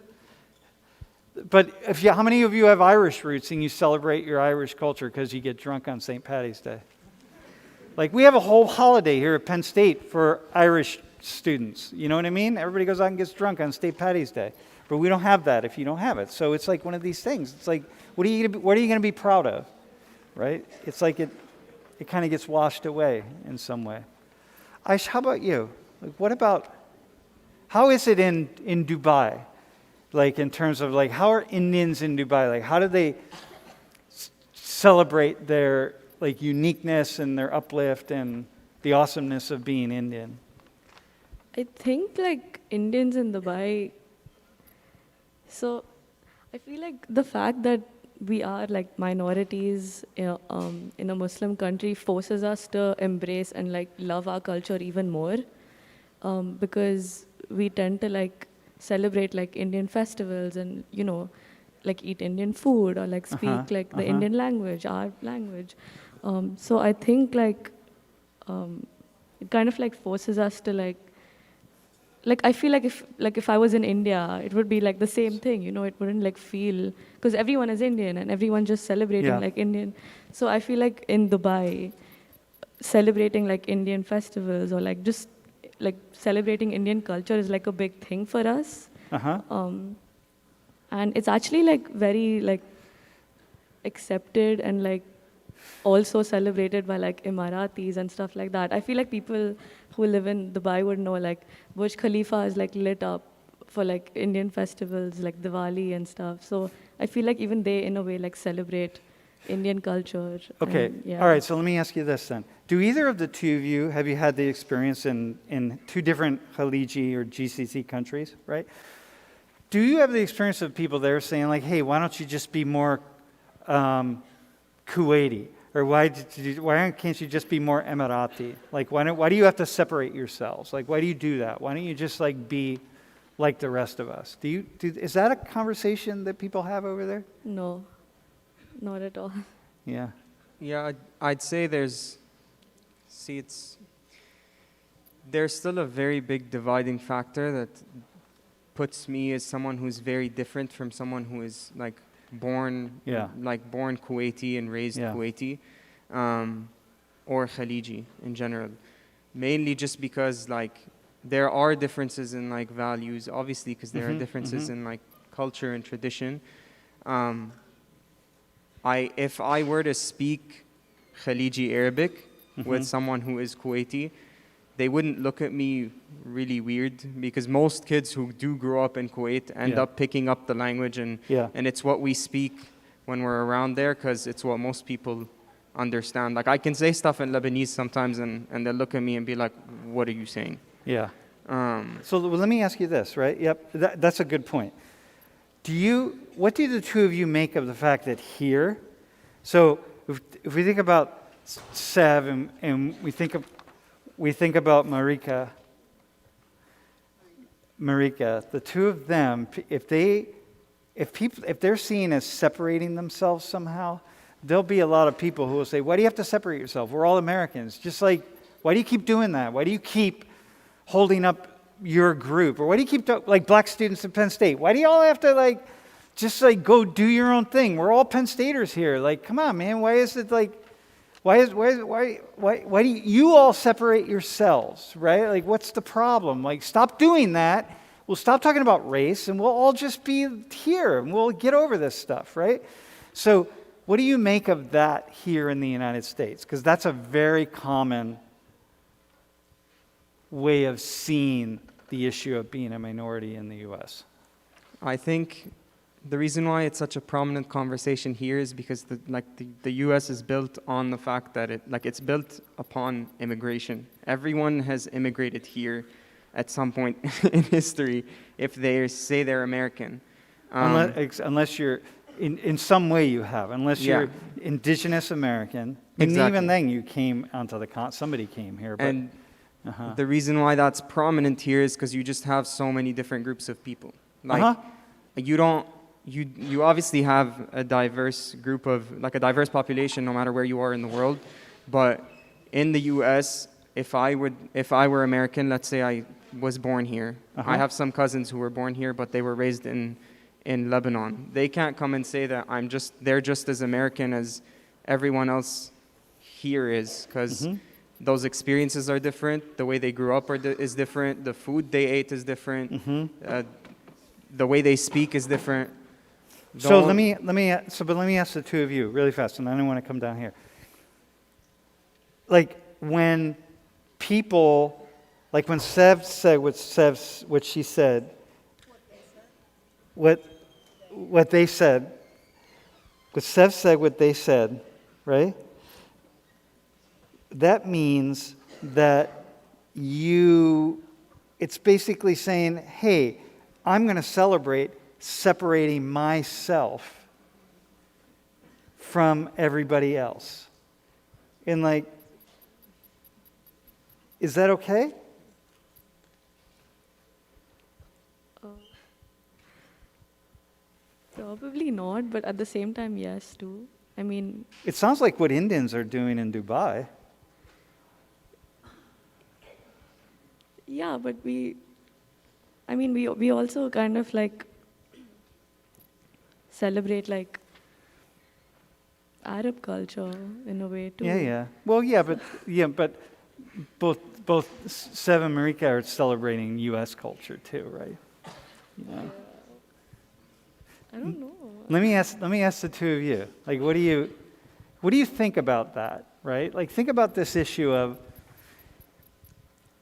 But how many of you have Irish roots and you celebrate your Irish culture because you get drunk on St. Paddy's Day? Like we have a whole holiday here at Penn State for Irish students. You know what I mean? Everybody goes out and gets drunk on St. Paddy's Day. But we don't have that if you don't have it. So it's like one of these things. It's like, what are you going to be proud of? Right? It's like it kind of gets washed away in some way. Aish, how about you? Like how is it in Dubai? Like in terms of like, how are Indians in Dubai? Like, how do they celebrate their like uniqueness and their uplift and the awesomeness of being Indian? I think like Indians in Dubai, so I feel like the fact that we are like minorities in a Muslim country forces us to embrace and like love our culture even more, because we tend to like celebrate like Indian festivals and like eat Indian food or like speak like the Indian language, our language. So I think like it kind of like forces us to like I feel like if I was in India, it would be like the same thing, it wouldn't like feel, because everyone is Indian and everyone just celebrating like Indian. So I feel like in Dubai, celebrating like Indian festivals or like just like celebrating Indian culture is like a big thing for us. And it's actually like very like accepted and like also celebrated by like Emiratis and stuff like that. I feel like people who live in Dubai would know like Burj Khalifa is like lit up for like Indian festivals like Diwali and stuff. So I feel like even they in a way like celebrate Indian culture. Okay, all right, so let me ask you this then. Do either of the two of you, have you had the experience in two different Khaliji or GCC countries, right? Do you have the experience of people there saying like, hey, why don't you just be more Kuwaiti? Or why can't you just be more Emirati? Like, why do you have to separate yourselves? Like, why do you do that? Why don't you just like be like the rest of us? Is that a conversation that people have over there? No, not at all. Yeah. Yeah, I'd say there's still a very big dividing factor that puts me as someone who's very different from someone who is like born Kuwaiti and raised Kuwaiti, or Khaliji in general. Mainly just because like there are differences in like values, obviously, because there are differences in like culture and tradition. If I were to speak Khaliji Arabic with someone who is Kuwaiti, they wouldn't look at me really weird, because most kids who do grow up in Kuwait end up picking up the language, and it's what we speak when we're around there, because it's what most people understand. Like I can say stuff in Lebanese sometimes, and they'll look at me and be like, what are you saying? Yeah. So let me ask you this, right? Yep, that's a good point. What do the two of you make of the fact that here, so if we think about Sev and we think about Marika, the two of them, if they're seen as separating themselves somehow, there'll be a lot of people who will say, why do you have to separate yourself? We're all Americans. Just like, why do you keep doing that? Why do you keep holding up your group? Or why do you keep, like black students at Penn State, why do you all have to like, just like go do your own thing? We're all Penn Staters here. Like, come on, man. Why is it like, why do you all separate yourselves, right? Like, what's the problem? Like, stop doing that. We'll stop talking about race, and we'll all just be here, and we'll get over this stuff, right? So, what do you make of that here in the United States? Because that's a very common way of seeing the issue of being a minority in the U.S. I think the reason why it's such a prominent conversation here is because the U.S. is built on the fact that it's built upon immigration. Everyone has immigrated here at some point in history if they say they're American. Unless you're, in some way you have, unless you're indigenous American. And even then you came onto somebody came here. But, and the reason why that's prominent here is because you just have so many different groups of people. Like, you obviously have a diverse group of, like a diverse population no matter where you are in the world, but in the US, if I were American, let's say I was born here, I have some cousins who were born here, but they were raised in Lebanon. They can't come and say that they're just as American as everyone else here is, because those experiences are different, the way they grew up is different, the food they ate is different, the way they speak is different. So let me ask the two of you really fast, and then I want to come down here. Like when people, like when Sev said what she said, what they said, what Sev said, what they said, right? That means that it's basically saying, hey, I'm going to celebrate separating myself from everybody else. And like, is that okay? Probably not, but at the same time, yes, too. I mean, It sounds like what Indians are doing in Dubai. yeah, but we also kind of like celebrate like Arab culture in a way too. Yeah. Well, but both Sev and Marika are celebrating U.S. culture too, right? Yeah. I don't know. Let me ask the two of you. Like, what do you think about that? Right? Like, think about this issue of,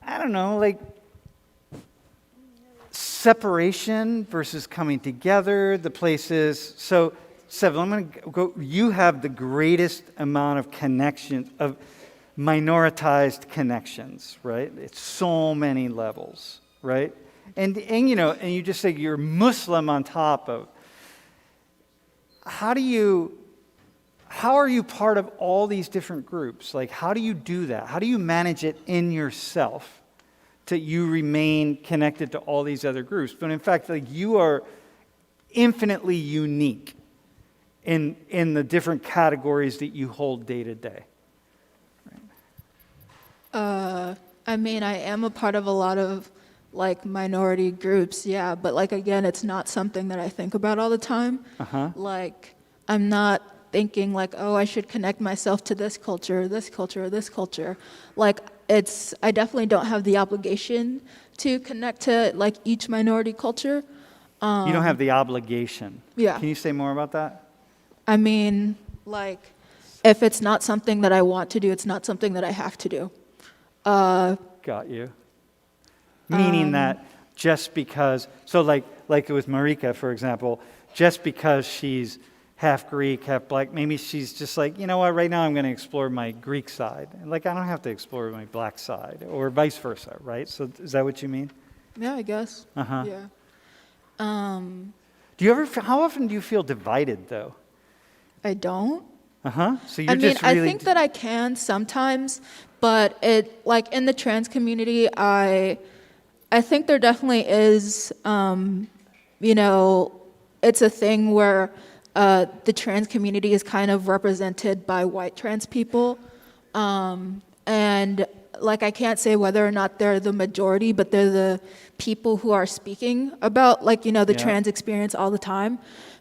I don't know, like separation versus coming together. The places. So, Sev, I'm going to go. You have the greatest amount of connections of minoritized connections, right? It's so many levels, right? And you just say you're Muslim on top of. How are you part of all these different groups? Like, how do you do that? How do you manage it in yourself to you remain connected to all these other groups? But in fact, like, you are infinitely unique in the different categories that you hold day to day. I mean, I am a part of a lot of like minority groups, yeah, but like again, it's not something that I think about all the time. Like, I'm not thinking like, oh, I should connect myself to this culture, this culture, this culture. Like, I definitely don't have the obligation to connect to like each minority culture. You don't have the obligation. Yeah. Can you say more about that? I mean, like, if it's not something that I want to do, it's not something that I have to do. Got you. Meaning that just because, so like with Marika, for example, just because she's half Greek, half black, maybe she's just like, you know what, right now I'm going to explore my Greek side. Like, I don't have to explore my black side, or vice versa, right? So is that what you mean? Yeah, I guess. Yeah. How often do you feel divided, though? I don't. So you're just I really... think that I can sometimes, but like in the trans community, I think there definitely is, it's a thing where the trans community is kind of represented by white trans people. And like, I can't say whether or not they're the majority, but they're the people who are speaking about like, the trans experience all the time.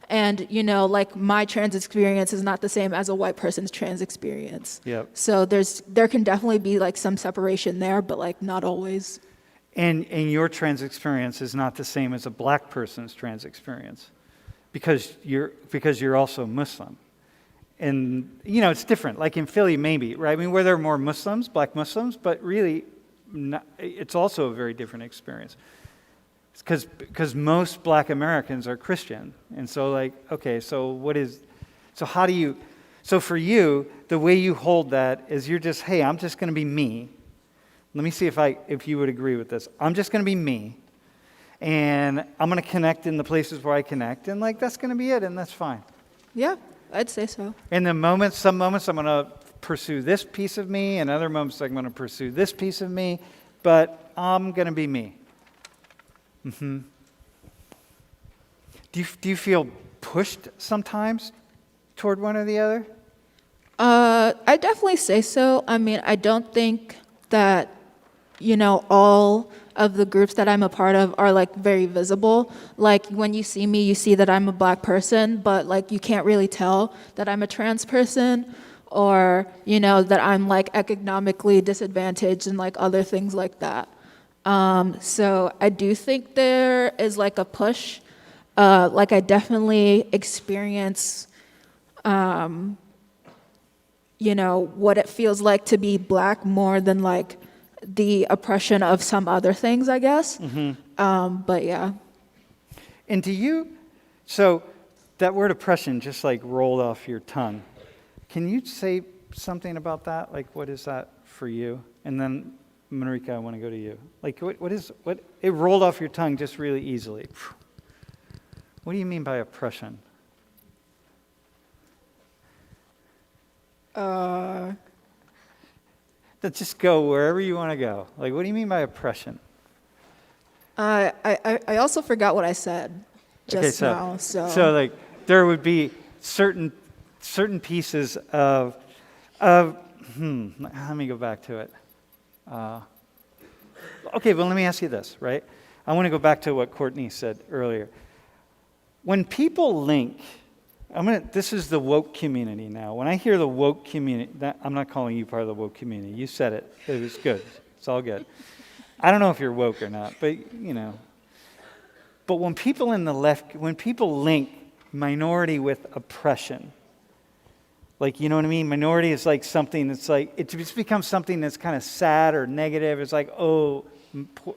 And, like my trans experience is not the same as a white person's trans experience. Yep. So there can definitely be like some separation there, but like not always. And your trans experience is not the same as a black person's trans experience because you're also Muslim. And, it's different. Like in Philly, maybe, right? I mean, where there are more Muslims, black Muslims, but really, it's also a very different experience. Because most black Americans are Christian. And so like, okay, so for you, the way you hold that is you're just, hey, I'm just going to be me. Let me see if you would agree with this. I'm just going to be me. And I'm going to connect in the places where I connect. And like, that's going to be it. And that's fine. Yeah, I'd say so. And some moments I'm going to pursue this piece of me. And other moments I'm going to pursue this piece of me. But I'm going to be me. Do you feel pushed sometimes toward one or the other? I definitely say so. I mean, I don't think that, all of the groups that I'm a part of are like very visible. Like when you see me, you see that I'm a black person, but like you can't really tell that I'm a trans person or, that I'm like economically disadvantaged and like other things like that. So I do think there is like a push. Like I definitely experience, what it feels like to be black more than like the oppression of some other things, I guess. But yeah. And do you So that word oppression just like rolled off your tongue. Can you say something about that? Like, what is that for you? And then, Marika, I want to go to you. Like, what it rolled off your tongue just really easily. What do you mean by oppression? Let's just go wherever you want to go. Like, what do you mean by oppression? I also forgot what I said just now. So like, there would be certain pieces of let me go back to it. Okay, well, let me ask you this, right? I want to go back to what Courtney said earlier. When people link, this is the woke community now. When I hear the woke community, I'm not calling you part of the woke community. You said it. It was good. It's all good. I don't know if you're woke or not, but But when people in the left, when people link minority with oppression, like, you know what I mean? Minority is like something that's like, it just becomes something that's kind of sad or negative. It's like, oh,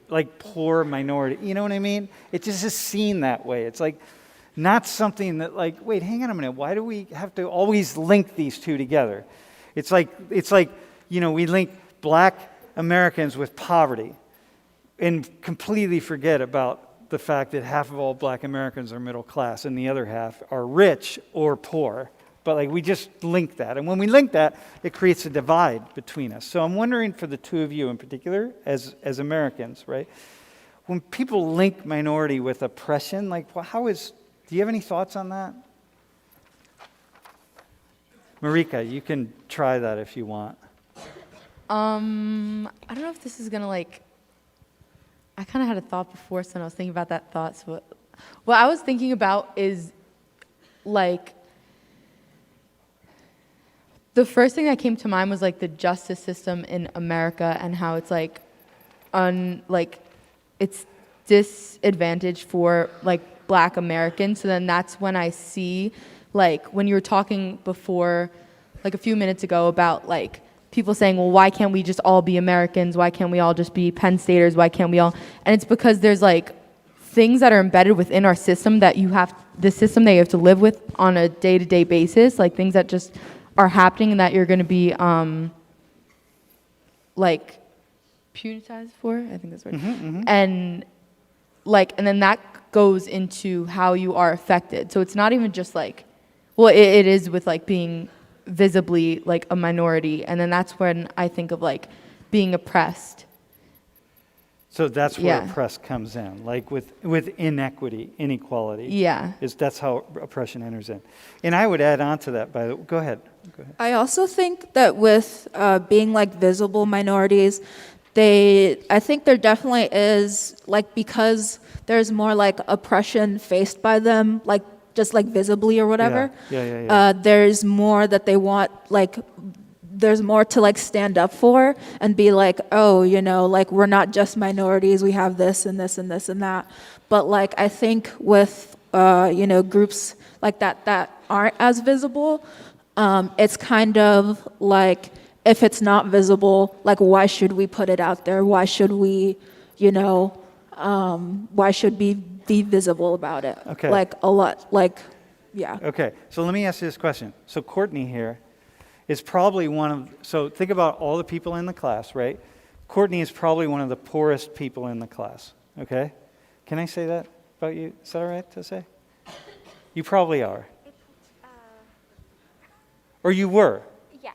like poor minority. You know what I mean? It just is seen that way. It's like not something that like, wait, hang on a minute. Why do we have to always link these two together? It's like, we link black Americans with poverty and completely forget about the fact that half of all black Americans are middle class and the other half are rich or poor. But like we just link that. And when we link that, it creates a divide between us. So I'm wondering for the two of you in particular, as Americans, right? When people link minority with oppression, like do you have any thoughts on that? Marika, you can try that if you want. I don't know if this is gonna I kind of had a thought before, so I was thinking about that thought. So what I was thinking about is the first thing that came to mind was the justice system in America and how it's it's disadvantaged for black Americans. So then that's when I see when you were talking before a few minutes ago about people saying, well, why can't we just all be Americans? Why can't we all just be Penn Staters? Why can't we all? And it's because there's things that are embedded within our system that the system that you have to live with on a day-to-day basis, things that just are happening and that you're going to be punitized for. I think that's right. Mm-hmm. And and then that goes into how you are affected. So it's not even just it is with being visibly a minority, and then that's when I think of being oppressed. So that's where oppressed comes in, with inequity, inequality. Yeah. That's how oppression enters in. And I would add on to that, by the way. Go ahead. I also think that with being visible minorities, I think there definitely is because there's more oppression faced by them, just visibly or whatever. Yeah. There's more that they want, there's more to stand up for and be oh, we're not just minorities, we have this and this and this and that. But I think with groups that aren't as visible, it's kind of if it's not visible, why should we put it out there? Why should we, why should we be visible about it? Okay. A lot, yeah. Okay, so let me ask you this question. So Courtney here is probably so think about all the people in the class, right? Courtney is probably one of the poorest people in the class, okay? Can I say that about you? Is that all right to say? You probably are. Or you were. Yeah.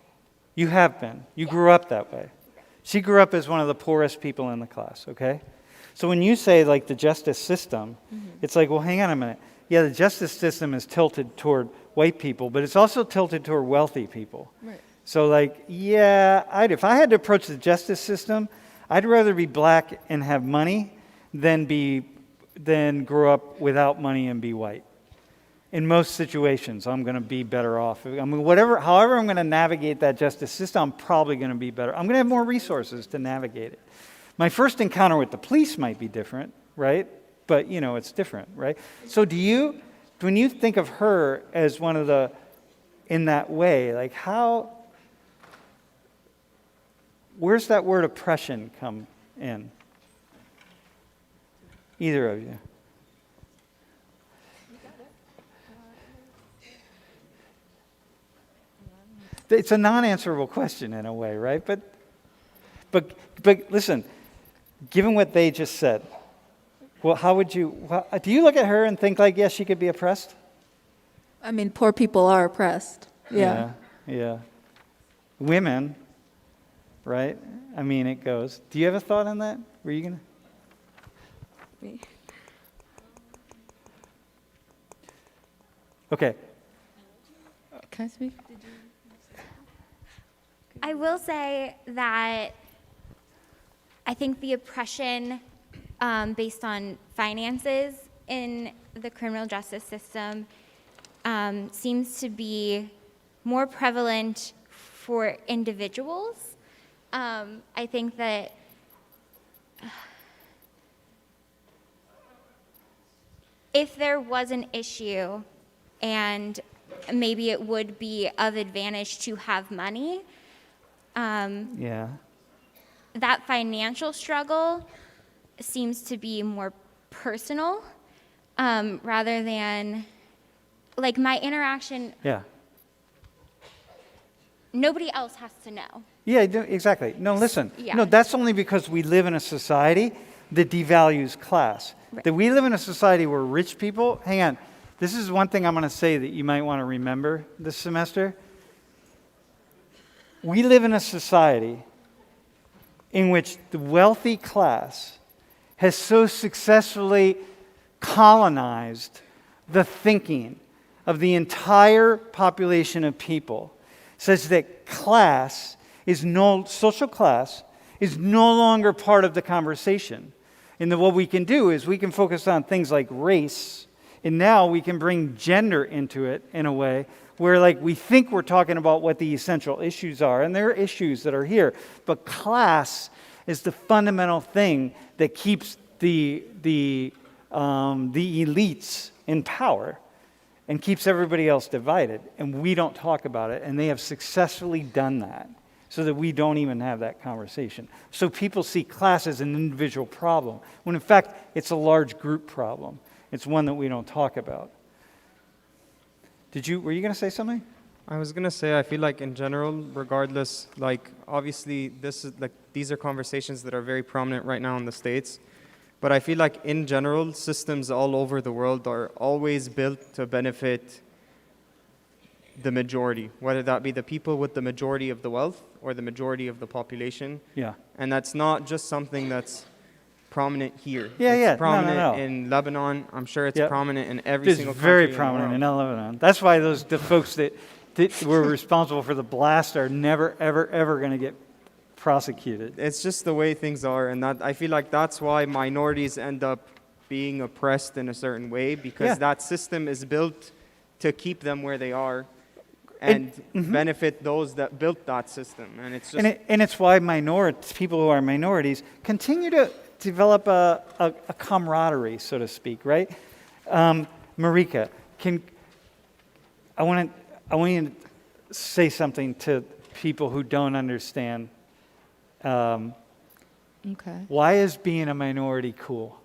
You have been. You grew up that way. She grew up as one of the poorest people in the class, okay? So when you say the justice system, it's well, hang on a minute. Yeah, the justice system is tilted toward white people, but it's also tilted toward wealthy people. Right. So if I had to approach the justice system, I'd rather be black and have money than grow up without money and be white. In most situations, I'm going to be better off. However I'm going to navigate that justice system, I'm probably going to be better. I'm going to have more resources to navigate it. My first encounter with the police might be different, right? But, it's different, right? So when you think of her as one of in that way, where's that word oppression come in? Either of you. It's a non-answerable question in a way, right? But listen, given what they just said, well, how would you, do you look at her and think like, yes, she could be oppressed? I mean, poor people are oppressed. Yeah. Yeah. Women, right? I mean, it goes. Do you have a thought on that? Were you going to? Me. Okay. Can I speak? I will say that I think the oppression based on finances in the criminal justice system seems to be more prevalent for individuals. I think that if there was an issue and maybe it would be of advantage to have money, Yeah. that financial struggle seems to be more personal rather than like my interaction. Yeah. Nobody else has to know. Yeah, exactly. No, listen. Yeah. No, that's only because we live in a society that devalues class. Right. That we live in a society where rich people, hang on, this is one thing I'm going to say that you might want to remember this semester. We live in a society in which the wealthy class has so successfully colonized the thinking of the entire population of people, such that social class is no longer part of the conversation. And then what we can do is we can focus on things like race, and now we can bring gender into it in a way where like we think we're talking about what the essential issues are, and there are issues that are here, but class is the fundamental thing that keeps the elites in power and keeps everybody else divided, and we don't talk about it, and they have successfully done that so that we don't even have that conversation. So people see class as an individual problem, when in fact it's a large group problem. It's one that we don't talk about. Were you going to say something? I was gonna say, I feel like in general, regardless, like obviously these are conversations that are very prominent right now in the States, but I feel like in general, systems all over the world are always built to benefit the majority, whether that be the people with the majority of the wealth or the majority of the population. Yeah. And that's not just something that's prominent here. Yeah, it's yeah. prominent No. in Lebanon. I'm sure it's Yep. prominent in every It's single country very in the prominent world. in Lebanon. That's why the folks that were responsible for the blast are never, ever, ever going to get prosecuted. It's just the way things are, and that I feel like that's why minorities end up being oppressed in a certain way, because Yeah. that system is built to keep them where they are and benefit those that built that system. And it's just And it's why people who are minorities continue to develop a camaraderie, so to speak, right? Marika, I want you to say something to people who don't understand. Okay. Why is being a minority cool?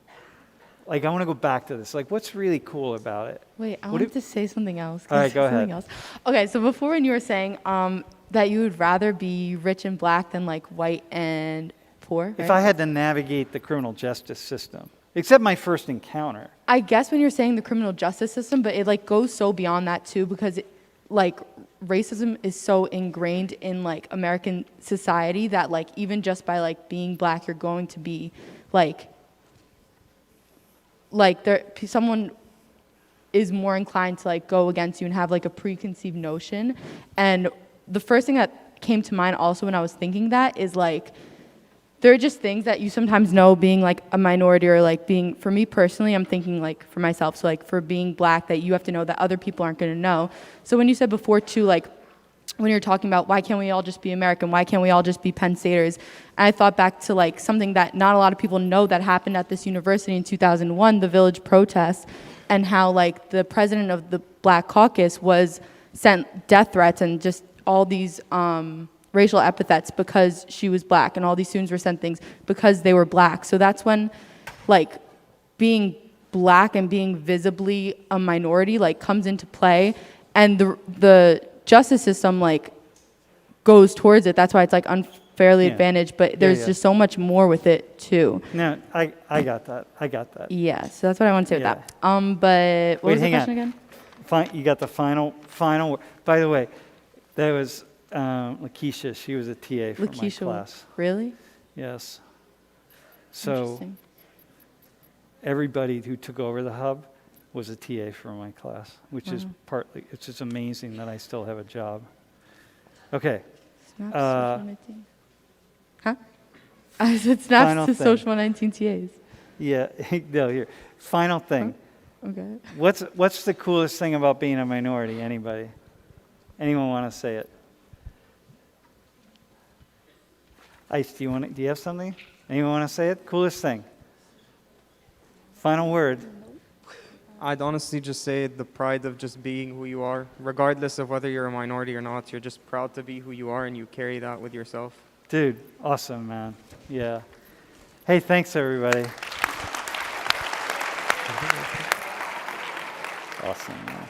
Like, I want to go back to this. Like, what's really cool about it? Wait, I What wanted if- to say something else. All Can I right, say go something ahead. else? Okay, so before when you were saying that you would rather be rich and black than like white and poor, If right? I had to navigate the criminal justice system, except my first encounter. I guess when you're saying the criminal justice system, but it like goes so beyond that too, because like racism is so ingrained in like American society that like even just by like being black, you're going to be like someone is more inclined to like go against you and have like a preconceived notion. And the first thing that came to mind also when I was thinking that is like there are just things that you sometimes know being like a minority or like being, for me personally, I'm thinking like for myself, so like for being black that you have to know that other people aren't going to know. So when you said before too, like when you're talking about why can't we all just be American, why can't we all just be Penn Staters, and I thought back to like something that not a lot of people know that happened at this university in 2001, the village protest, and how like the president of the Black Caucus was sent death threats and just all these racial epithets because she was black, and all these students were sent things because they were black. So that's when like being black and being visibly a minority like comes into play, and the justice system like goes towards it. That's why it's like unfairly Yeah. advantaged, but there's yeah. just so much more with it too. No, I got that. I got that. Yeah, so that's what I want to say Yeah. with that. But what Wait, was the hang on. question again? You got the final word. By the way, that was Lakeisha. She was a TA for my Lakeisha, class. really? Yes. So Interesting. everybody who took over the hub was a TA for my class, which is Wow. partly, it's just amazing that I still have a job. Okay. Snaps Uh, social 19. Huh? I said snaps Final to thing. social 19 TAs. Yeah, no, here. Final thing. Okay. What's the coolest thing about being a minority? Anybody? Anyone want to say it? Ice, do you have something? Anyone want to say it? Coolest thing. Final word. I'd honestly just say the pride of just being who you are, regardless of whether you're a minority or not. You're just proud to be who you are, and you carry that with yourself. Dude, awesome, man. Yeah. Hey, thanks, everybody. Awesome, man.